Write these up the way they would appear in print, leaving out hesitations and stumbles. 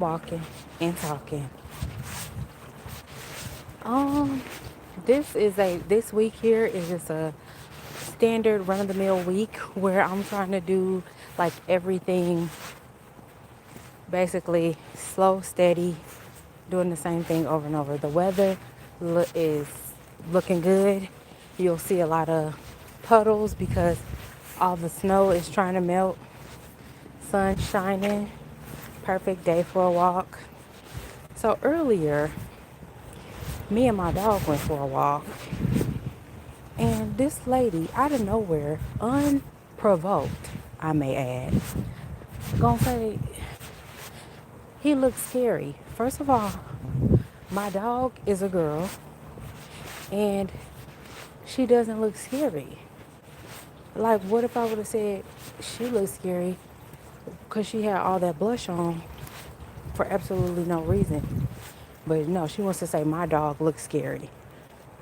walking and talking. Um, this week here is just a standard run of the mill week where I'm trying to do like everything basically slow, steady, doing the same thing over and over. The weather is looking good. You'll see a lot of puddles because all the snow is trying to melt. Sun shining. Perfect day for a walk. So earlier, me and my dog went for a walk, and this lady, out of nowhere, unprovoked, I may add, gonna say, he looks scary. First of all, my dog is a girl, and she doesn't look scary. Like, what if I would have said she looks scary because she had all that blush on for absolutely no reason? But no, she wants to say my dog looks scary.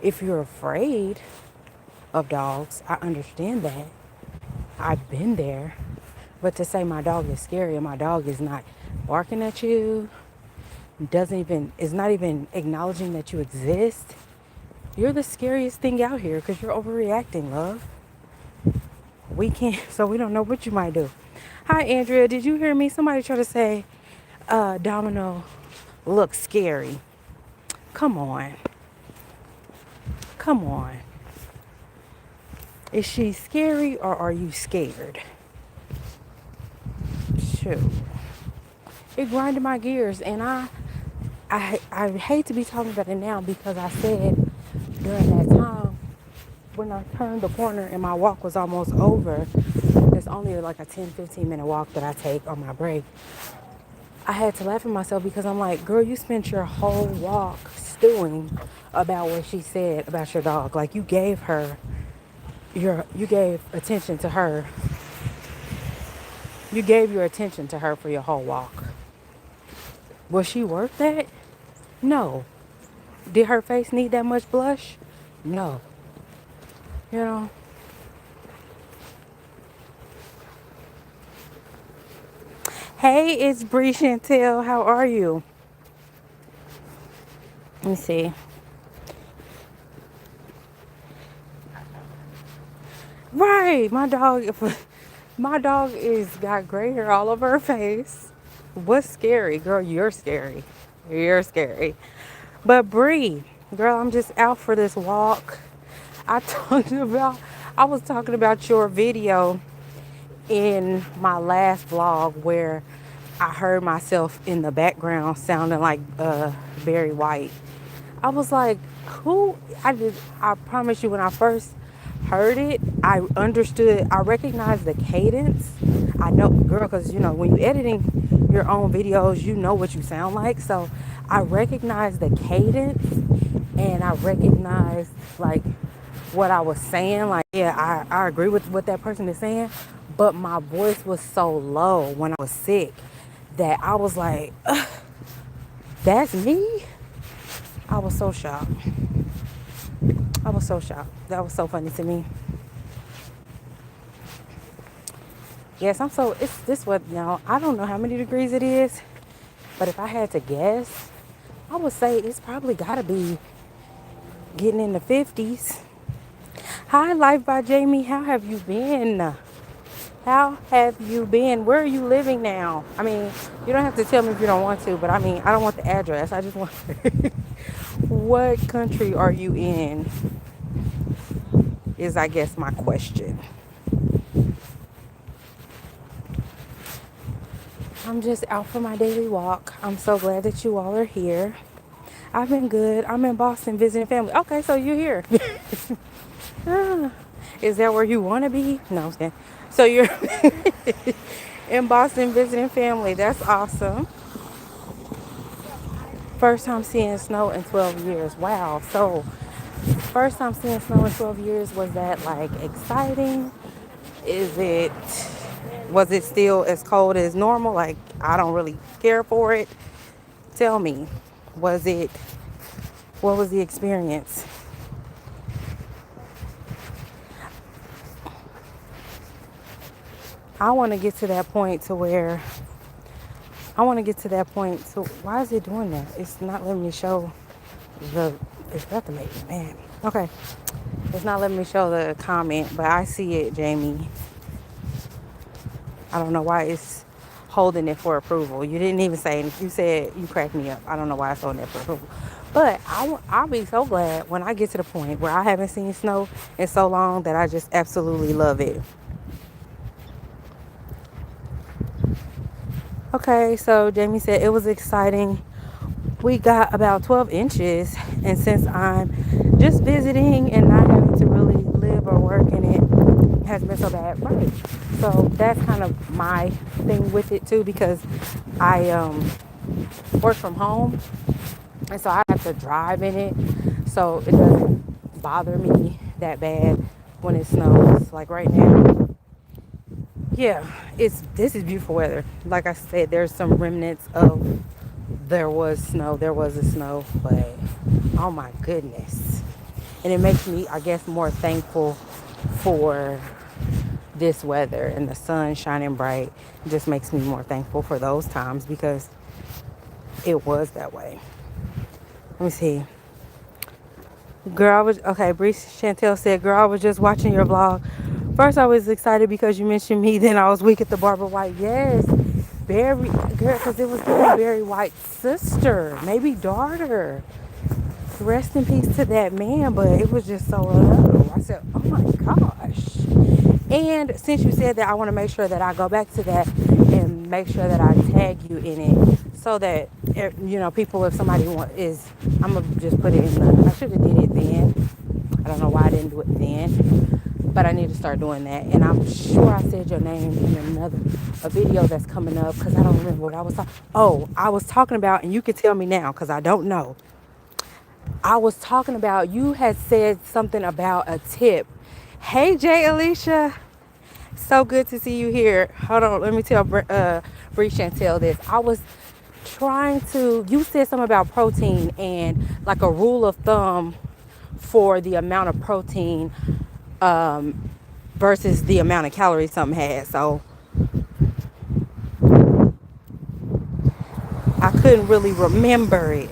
If you're afraid of dogs, I understand that. I've been there. But to say my dog is scary and my dog is not barking at you, is not even acknowledging that you exist, you're the scariest thing out here because you're overreacting, love. We can't, so we don't know what you might do. Hi, Andrea. Did you hear me? Somebody try to say, Domino looks scary. Come on. Come on. Is she scary or are you scared? Shoot. It grinded my gears, and I hate to be talking about it now because I said during that time when I turned the corner and my walk was almost over, it's only like a 10-15 minute walk that I take on my break. I had to laugh at myself because I'm like, girl, you spent your whole walk stewing about what she said about your dog. Like you gave attention to her. You gave your attention to her for your whole walk. Was she worth that? No. Did her face need that much blush? No. You know? Hey, it's Bree Chantel. How are you? Let me see. Right, my dog is got gray hair all over her face. What's scary, girl? You're scary. You're scary. But Bree, girl, I'm just out for this walk. I talked about, I was talking about your video in my last vlog where I heard myself in the background sounding like Barry White. I was like, I promise you, when I first heard it, I understood, I recognized the cadence. I know, girl, because you know, when you're editing your own videos, you know what you sound like. So I recognized the cadence and I recognized like what I was saying. Like, yeah, I agree with what that person is saying, but my voice was so low when I was sick that I was like, ugh, that's me? I was so shocked. I was so shocked. That was so funny to me. Yes, it's this what now. I don't know how many degrees it is, but if I had to guess, I would say it's probably gotta be getting in the 50s. Hi, Life by Jamie. How have you been? How have you been? Where are you living now? I mean, you don't have to tell me if you don't want to, but I mean, I don't want the address. I just want what country are you in? Is I guess my question. I'm just out for my daily walk. I'm so glad that you all are here. I've been good. I'm in Boston visiting family. Okay, so you're here. Is that where you want to be? No, I'm saying. So you're in Boston visiting family. That's awesome. First time seeing snow in 12 years. Wow. So first time seeing snow in 12 years, was that like exciting? Was it still as cold as normal? Like, I don't really care for it. Tell me, what was the experience? I want to get to that point to where I want to get to that point. So why is it doing that? It's not letting me show the. It's about to make me mad. Okay, it's not letting me show the comment, but I see it, Jamie. I don't know why it's holding it for approval. You didn't even say anything. You said you cracked me up. I don't know why it's holding it for approval. But I'll be so glad when I get to the point where I haven't seen snow in so long that I just absolutely love it. Okay, so Jamie said it was exciting. We got about 12 inches, and since I'm just visiting and not having to really live or work in it, hasn't been so bad. Right. So that's kind of my thing with it too, because I work from home, and so I have to drive in it, so it doesn't bother me that bad when it snows. Like right now, yeah, this is beautiful weather. Like I said, there's some remnants of there was a snow, but oh my goodness. And it makes me, I guess, more thankful for this weather, and the sun shining bright. It just makes me more thankful for those times because it was that way. Let me see. Girl, Bree Chantel said, girl, I was just watching your vlog. First, I was excited because you mentioned me. Then I was weak at the Barbara White. Yes, Barry, girl, because it was Barry White's sister, maybe daughter. Rest in peace to that man, but it was just so low. I said, oh my gosh. And since you said that, I want to make sure that I go back to that and make sure that I tag you in it so that, people, if somebody I'm going to just put it I should have did it then. I don't know why I didn't do it then, but I need to start doing that. And I'm sure I said your name in a video that's coming up, because I don't remember what I was talking. Oh, I was talking about, and you can tell me now because I don't know. I was talking about, you had said something about a tip. Hey, Jay Alicia. So good to see you here. Hold on, let me tell Bree Chantel this. I was you said something about protein and like a rule of thumb for the amount of protein versus the amount of calories something has. So I couldn't really remember it.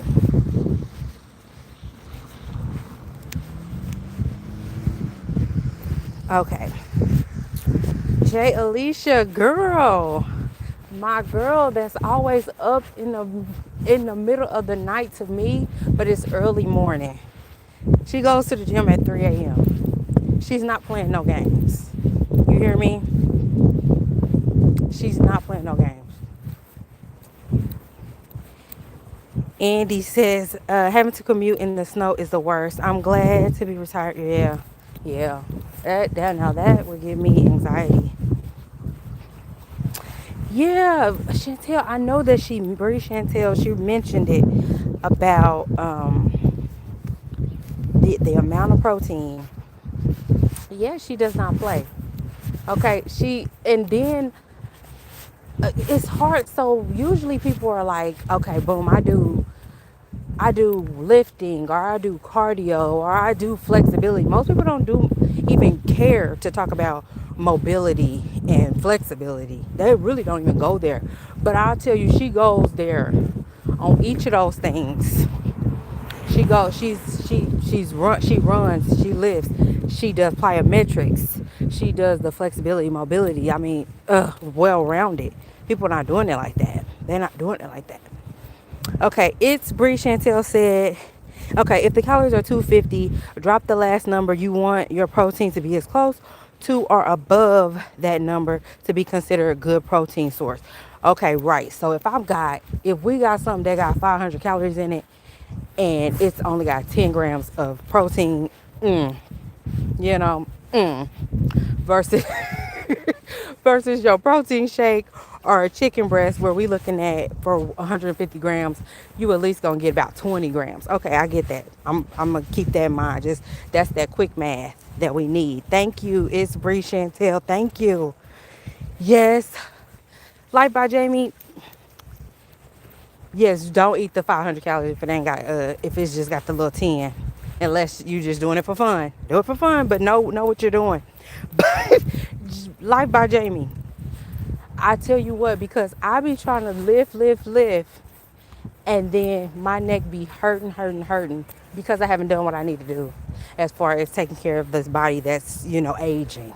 Okay. Jay Alicia, girl. My girl that's always up in the middle of the night to me, but it's early morning. She goes to the gym at 3 a.m. She's not playing no games. You hear me? She's not playing no games. Andy says, having to commute in the snow is the worst. I'm glad to be retired. Yeah. That would give me anxiety. Yeah, Chantel, I know that Brie Chantel, she mentioned it about the amount of protein. Yeah, she does not play. Okay, and then it's hard. So usually people are like, okay, boom, I do lifting, or I do cardio, or I do flexibility. Most people don't even care to talk about mobility and flexibility. They really don't even go there. But I'll tell you, she goes there on each of those things. She goes, she runs, she lifts, she does plyometrics, she does the flexibility, mobility. I mean, well-rounded. People are not doing it like that. They're not doing it like that. Okay, it's Bree Chantel said, okay, if the calories are 250, drop the last number. You want your protein to be as close to or above that number to be considered a good protein source. Okay, right. So if we got something that got 500 calories in it and it's only got 10 grams of protein, you know, versus versus your protein shake or a chicken breast where we looking at for 150 grams, you at least gonna get about 20 grams. Okay, I get that. I'm gonna keep that in mind. Just that's that quick math that we need. Thank you. It's Bree Chantel. Thank you. Yes. Light by Jamie. Yes, don't eat the 500 calories if it ain't got if it's just got the little 10. Unless you just doing it for fun. Do it for fun, but know what you're doing. But Life by Jamie. I tell you what, because I be trying to lift, and then my neck be hurting because I haven't done what I need to do as far as taking care of this body that's, aging.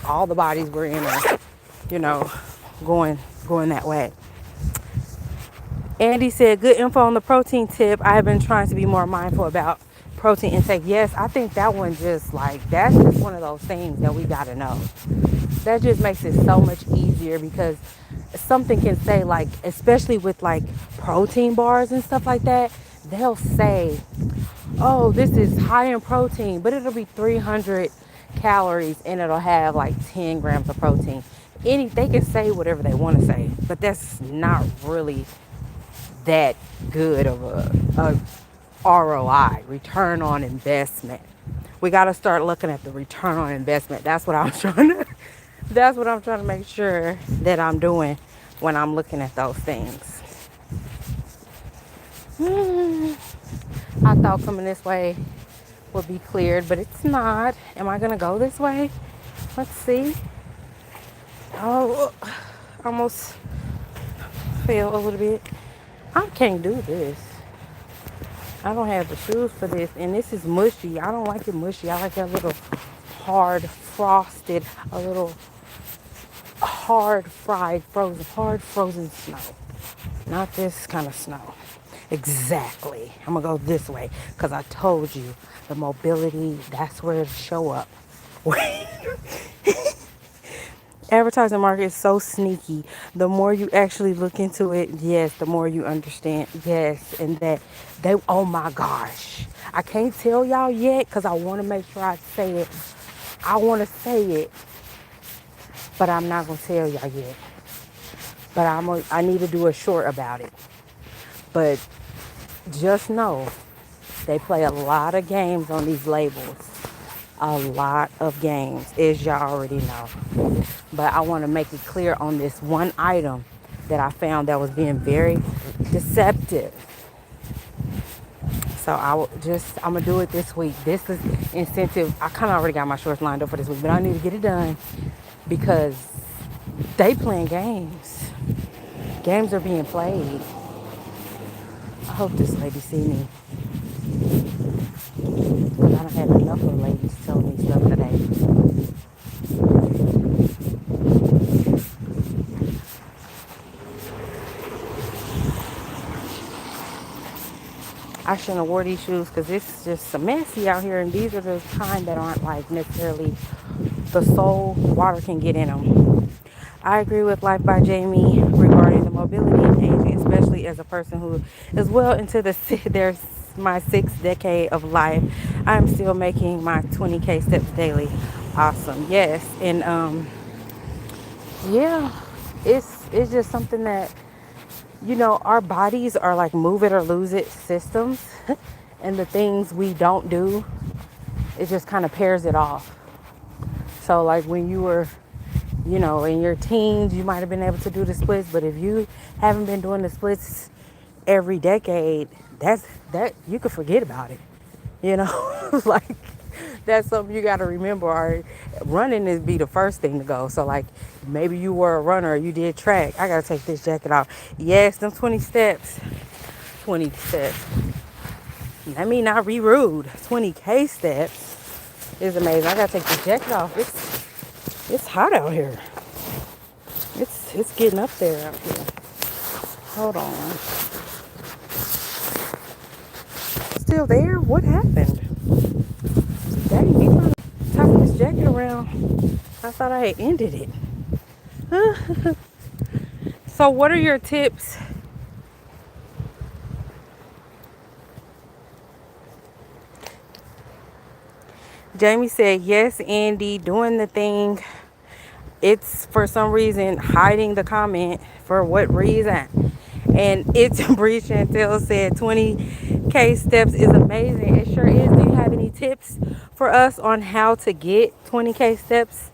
All the bodies we're in are, you know, going that way. Andy said, good info on the protein tip. I have been trying to be more mindful about protein intake. Yes, I think that one that's just one of those things that we got to know. That just makes it so much easier because something can say, like, especially with like protein bars and stuff like that, they'll say, oh, this is high in protein, but it'll be 300 calories and it'll have like 10 grams of protein. They can say whatever they want to say, but that's not really that good of a ROI, return on investment. We got to start looking at the return on investment. That's what I'm trying to make sure that I'm doing when I'm looking at those things. I thought coming this way would be cleared, but it's not. Am I going to go this way? Let's see. Oh, almost fell a little bit. I can't do this. I don't have the shoes for this, and this is mushy. I don't like it mushy. I like that little hard frosted, a little hard frozen snow. Not this kind of snow. Exactly. I'm gonna go this way because I told you the mobility, that's where it show up. Advertising market is so sneaky. The more you actually look into it, yes, the more you understand. Yes, and that oh my gosh. I can't tell y'all yet because I want to make sure I say it. I want to say it, but I'm not going to tell y'all yet. But I need to do a short about it. But just know they play a lot of games on these labels. A lot of games, as y'all already know. But I want to make it clear on this one item that I found that was being very deceptive. So I'm going to do it this week. This is incentive. I kind of already got my shorts lined up for this week, but I need to get it done because they playing games. Games are being played. I hope this lady see me. Because I don't have enough of ladies telling me stuff today. I shouldn't have wore these shoes because it's just so messy out here, and these are the kind that aren't like necessarily the sole water can get in them. I agree with Life by Jamie regarding the mobility and aging, especially as a person who is well into there's my 6th decade of life. I'm still making my 20K steps daily. Awesome. Yes. And yeah, it's just something that, our bodies are like move it or lose it systems. And the things we don't do, it just kind of pairs it off. So like when you were, in your teens, you might have been able to do the splits, but if you haven't been doing the splits every decade, that you could forget about it. Like that's something you got to remember. Or running is be the first thing to go. So like maybe you were a runner, or you did track. I got to take this jacket off. Yes, them 20 steps. Let me not be rude. 20K steps is amazing. I got to take this jacket off. It's hot out here. It's getting up there out here. Hold on. Still there? What happened? Dang, me trying to tie this jacket around. I thought I had ended it. So what are your tips? Jamie said, yes, Andy, doing the thing. It's for some reason hiding the comment. For what reason? And it's Bree Chantel said 20K steps is amazing. It sure is. Do you have any tips for us on how to get 20K steps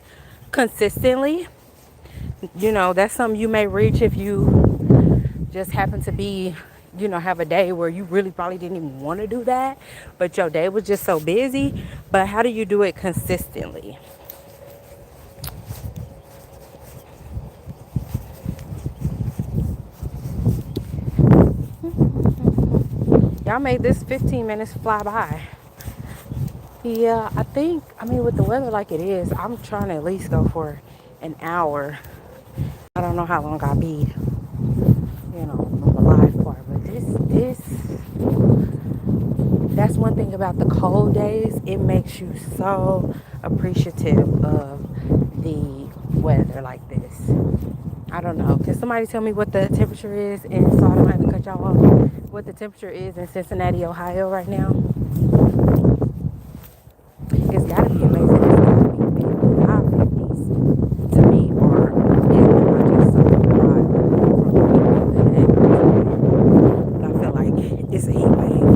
consistently? That's something you may reach if you just happen to be, have a day where you really probably didn't even want to do that, but your day was just so busy. But how do you do it consistently? Y'all made this 15 minutes fly by. Yeah, I mean, with the weather like it is, I'm trying to at least go for an hour. I don't know how long I'll be, from the live part, but that's one thing about the cold days. It makes you so appreciative of the weather like this. I don't know. Can somebody tell me what the temperature is? And so I don't have to cut y'all off. What the temperature is in Cincinnati, Ohio right now? It's got to be amazing. It's got to be 55, 50s to me, or am I just so hot from the heat that I feel like it's a heat wave.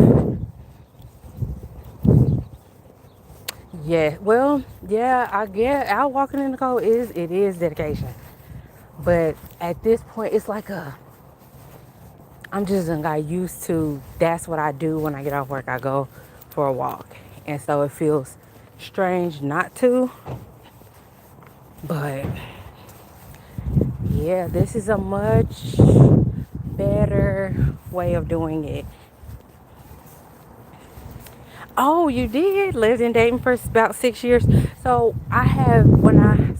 Yeah, well, yeah, I get out walking in the cold is dedication. But at this point, it's like I'm just done got used to that's what I do when I get off work. I go for a walk. And so it feels strange not to. But yeah, this is a much better way of doing it. Oh, you did? Lived in Dayton for about 6 years. So I have,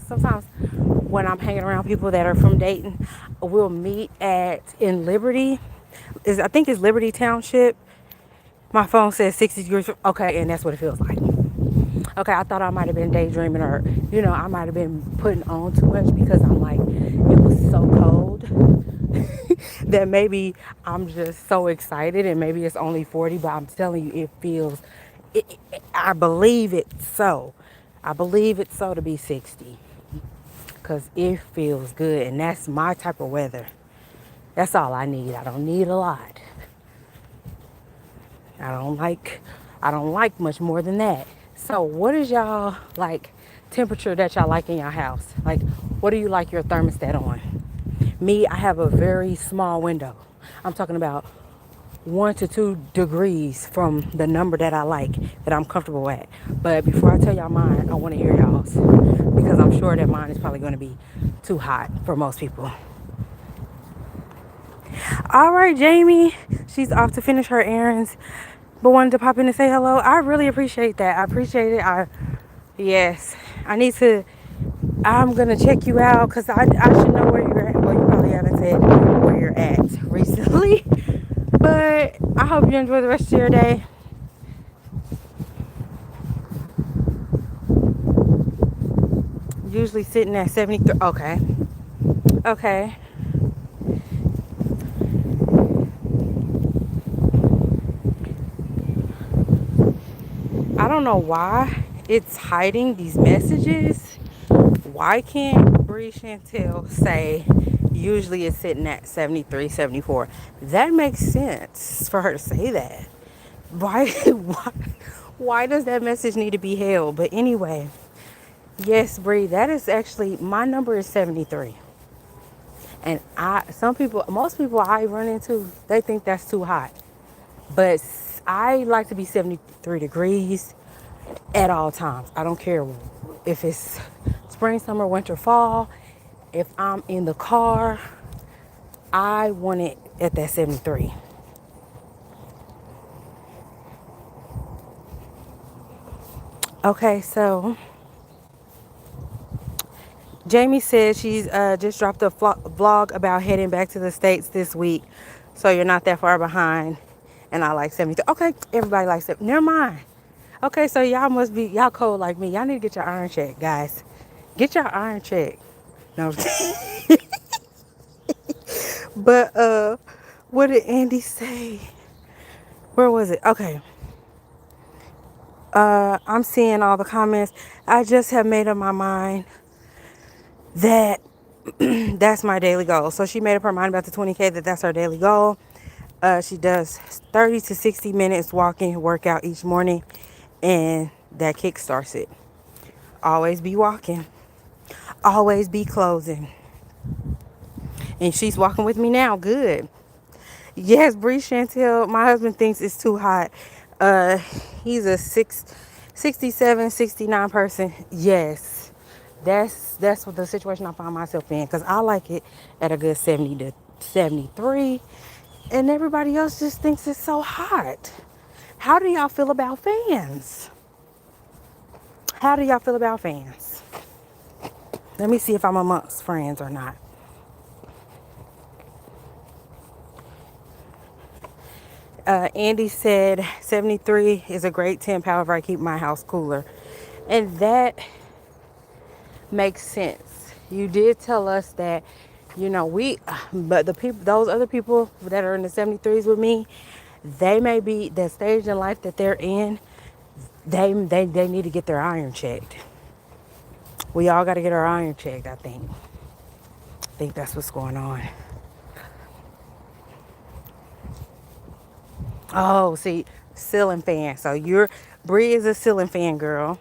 sometimes when I'm hanging around people that are from Dayton, we'll meet in Liberty. I think it's Liberty Township. My phone says 60 degrees. Okay, and that's what it feels like. Okay, I thought I might have been daydreaming, or, I might have been putting on too much because I'm like, it was so cold that maybe I'm just so excited and maybe it's only 40, but I'm telling you, I believe it's so. I believe it's so to be 60 because it feels good, and that's my type of weather. That's all I need. I don't need a lot. I don't like I don't like much more than that. So what is y'all like temperature that y'all like in your house? Like, what do you like your thermostat on? Me, I have a very small window. I'm talking about 1 to 2 degrees from the number that I like, that I'm comfortable at. But before I tell y'all mine, I want to hear y'all's because I'm sure that mine is probably going to be too hot for most people. All right, Jamie, she's off to finish her errands, but wanted to pop in and say hello. I really appreciate that. I appreciate it. Yes, I need to. I'm gonna check you out because I should know where you're at. Well, you probably haven't said where you're at recently, but I hope you enjoy the rest of your day. Usually sitting at 73. Okay. Okay. I don't know why it's hiding these messages. Why can't Bree Chantel say usually it's sitting at 73, 74? That makes sense for her to say that. Why does that message need to be held? But anyway, yes, Bree, that is actually, my number is 73. And most people I run into, they think that's too hot. But I like to be 73 degrees at all times. I don't care if it's spring, summer, winter, fall. If I'm in the car, I want it at that 73. Okay, so Jamie says she's just dropped a vlog about heading back to the States this week. So you're not that far behind. And I like 73. Okay, everybody likes it. Never mind. Okay, so y'all cold like me. Y'all need to get your iron checked, guys. Get your iron checked. No. But what did Andy say? Where was it? Okay. I'm seeing all the comments. I just have made up my mind that that's my daily goal. So she made up her mind about the 20K, that's her daily goal. She does 30 to 60 minutes walking workout each morning, and that kick starts it. Always be walking. Always be closing. And she's walking with me now. Good. Yes, Bree Chantel, my husband thinks it's too hot. Uh, he's a 67, 69 person. Yes, that's what the situation I find myself in. Because I like it at a good 70 to 73. And everybody else just thinks it's so hot. How do y'all feel about fans? How do y'all feel about fans? Let me see if I'm amongst friends or not. Andy said 73 is a great temp. However, I keep my house cooler. And that makes sense. You did tell us that, but the people, those other people that are in the 73s with me, they may be the stage in life that they're in. They need to get their iron checked. We all got to get our iron checked, I think. I think that's what's going on. Oh, see, ceiling fan. So Bree is a ceiling fan girl.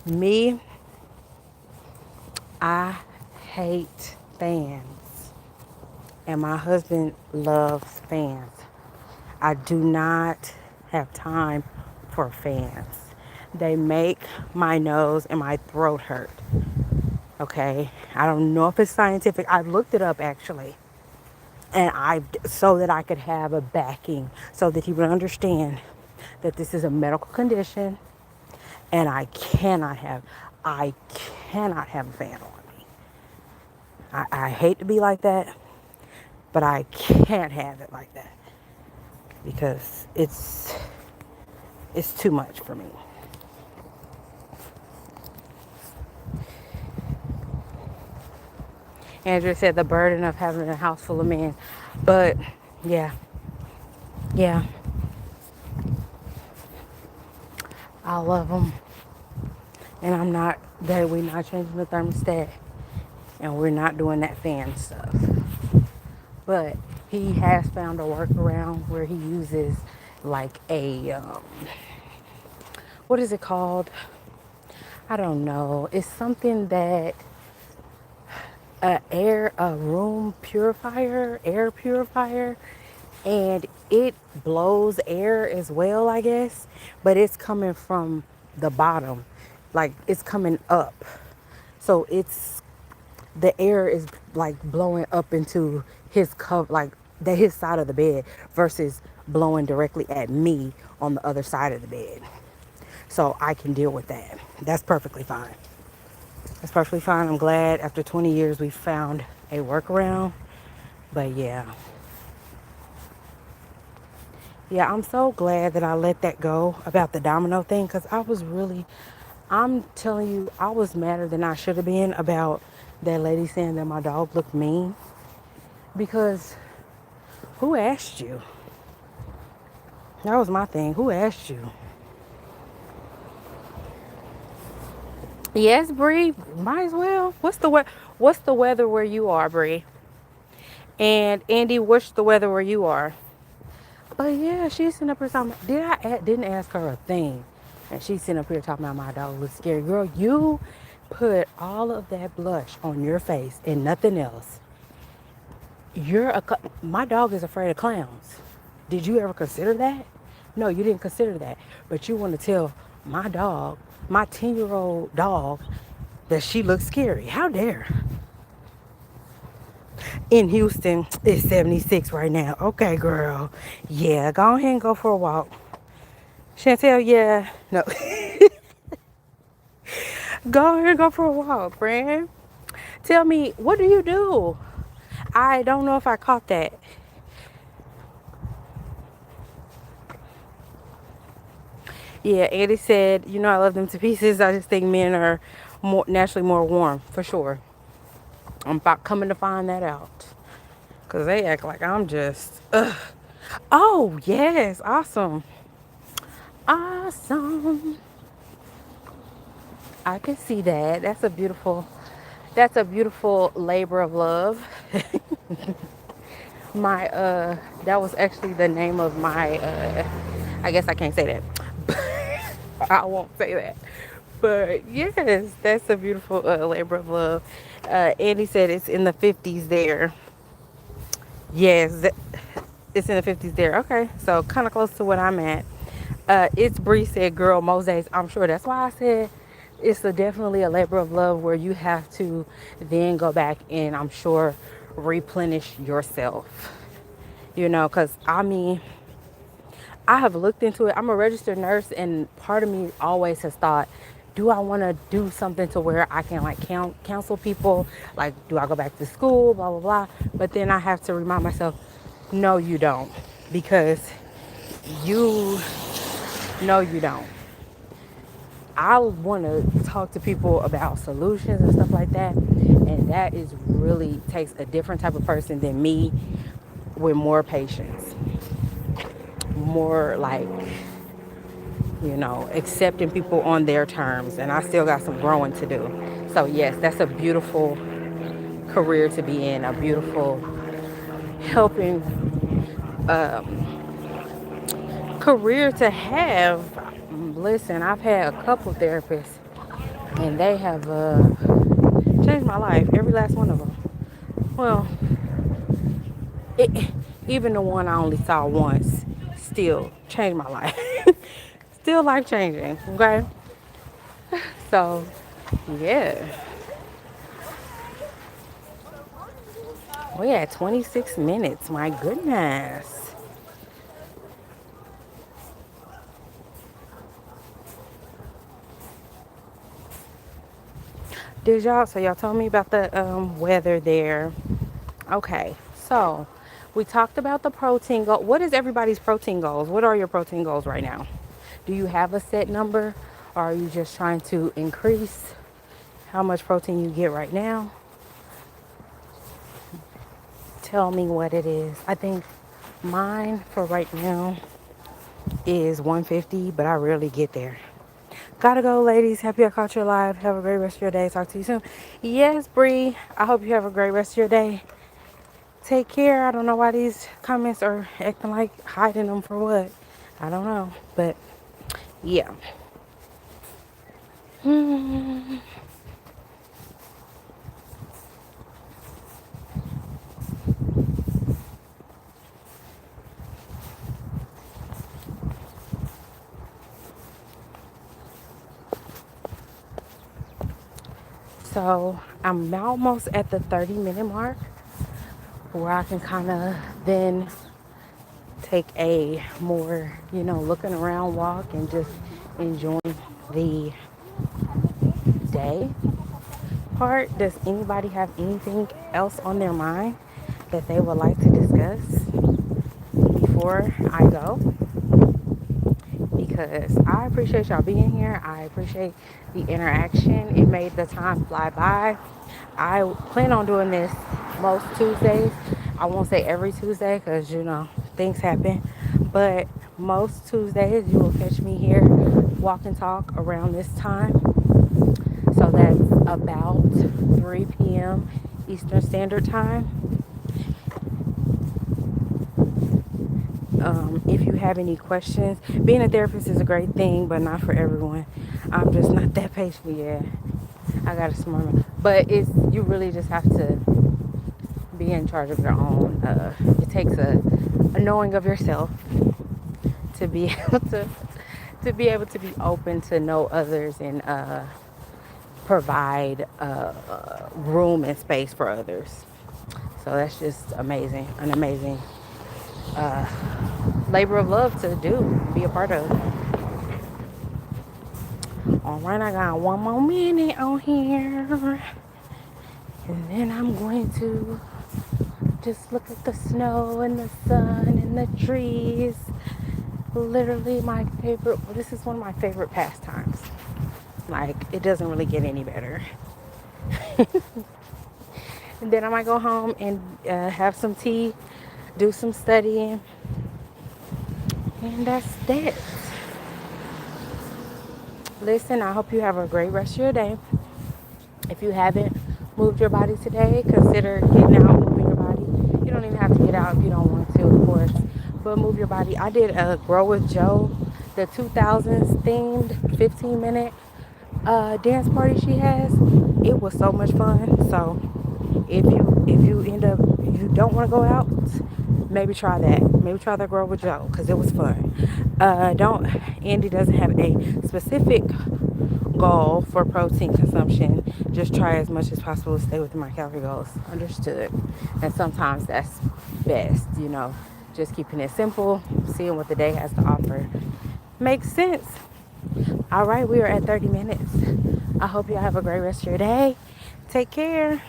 Me, I hate fans. And my husband loves fans. I do not have time for fans. They make my nose and my throat hurt. Okay? I don't know if it's scientific. I looked it up actually. And so that I could have a backing, so that he would understand that this is a medical condition and I cannot have a fan on me. I hate to be like that, but I can't have it like that because it's too much for me. Andrew said the burden of having a house full of men. But yeah, I love them. And we're not changing the thermostat. And we're not doing that fan stuff. But he has found a workaround where he uses like what is it called? I don't know. It's something that a room purifier, air purifier, and it blows air as well, I guess, but it's coming from the bottom, like it's coming up. So the air is like blowing up into his his side of the bed versus blowing directly at me on the other side of the bed. So I can deal with that. That's perfectly fine. That's perfectly fine. I'm glad after 20 years we found a workaround. But yeah. Yeah, I'm so glad that I let that go about the domino thing because I'm telling you, I was madder than I should have been about that lady saying that my dog looked mean. Because who asked you? That was my thing. Who asked you? Yes, Bree. Might as well. What's the weather where you are, Bree? And Andy, what's the weather where you are? But yeah, she's sitting up here talking. Didn't ask her a thing, and she's sitting up here talking about my dog looks scary. Girl, you put all of that blush on your face and nothing else. My dog is afraid of clowns. Did you ever consider that? No, you didn't consider that. But you want to tell my dog, my 10-year-old dog, that she looks scary. How dare? In Houston, it's 76 right now. Okay, girl. Yeah, go ahead and go for a walk. Chantel, yeah. No. Go ahead and go for a walk, friend. Tell me, what do you do? I don't know if I caught that. Yeah, Eddie said, I love them to pieces. I just think men are naturally more warm, for sure. I'm about coming to find that out. Because they act like I'm just, ugh. Oh, yes. Awesome. Awesome. I can see that. That's a beautiful labor of love. That was actually the name of my, I guess I can't say that. I won't say that. But yes, that's a beautiful labor of love. Andy said it's in the 50s there. Yes, it's in the 50s there. Okay, so kind of close to what I'm at. It's Bree said, girl, most days, I'm sure. That's why I said definitely a labor of love where you have to then go back and I'm sure replenish yourself. You know, because I mean, I have looked into it. I'm a registered nurse, and part of me always has thought, do I want to do something to where I can like counsel people? Like, do I go back to school? Blah, blah, blah. But then I have to remind myself, no, you don't. Because you, no, you don't. I want to talk to people about solutions and stuff like that. And that is really takes a different type of person than me with more patience, more like, you know, accepting people on their terms. And I still got some growing to do. So yes, that's a beautiful career to be in, a beautiful helping career to have. Listen, I've had a couple therapists and they have changed my life, every last one of them. Well, it, even the one I only saw once still changed my life. Still life changing, okay? So, yeah. We at 26 minutes, my goodness. So y'all told me about the weather there. Okay, so we talked about the protein goal. What is everybody's protein goals? What are your protein goals right now? Do you have a set number, or are you just trying to increase how much protein you get right now? Tell me what it is. I think mine for right now is 150, but I rarely get there. Gotta go, ladies. Happy I caught you alive. Have a great rest of your day. Talk to you soon. Yes, Bree. I hope you have a great rest of your day. Take care. I don't know why these comments are acting like hiding them for what. I don't know. But yeah. So I'm almost at the 30-minute mark where I can kind of then take a more, you know, looking around walk and just enjoying the day part. Does anybody have anything else on their mind that they would like to discuss before I go? Because I appreciate y'all being here. I appreciate the interaction. It made the time fly by. I plan on doing this most Tuesdays. I won't say every Tuesday because, you know, things happen. But most Tuesdays you will catch me here, walk and talk around this time. So that's about 3 p.m. Eastern Standard Time. If you have any questions, being a therapist is a great thing, but not for everyone. I'm just not that patient yet. I got a smart man. But you really just have to be in charge of your own. It takes a knowing of yourself to be able to be open to know others and provide room and space for others. So that's just amazing, an amazing labor of love to do, be a part of. All right, I got one more minute on here, and then I'm going to just look at the snow and the sun and the trees. Literally my favorite. This is one of my favorite pastimes. Like, it doesn't really get any better. And then I might go home and have some tea, do some studying, and that's that. Listen, I hope you have a great rest of your day. If you haven't moved your body today, consider getting out, moving your body. You don't even have to get out if you don't want to, of course, but move your body. I did a Grow with Joe, the 2000s themed 15-minute dance party she has. It was so much fun. So if you don't want to go out, maybe try that. Maybe try the Grow with Joe because it was fun. Andy doesn't have a specific goal for protein consumption. just try as much as possible to stay within my calorie goals. Understood. And sometimes that's best, just keeping it simple, seeing what the day has to offer. Makes sense. All right, we are at 30 minutes. I hope y'all have a great rest of your day. Take care.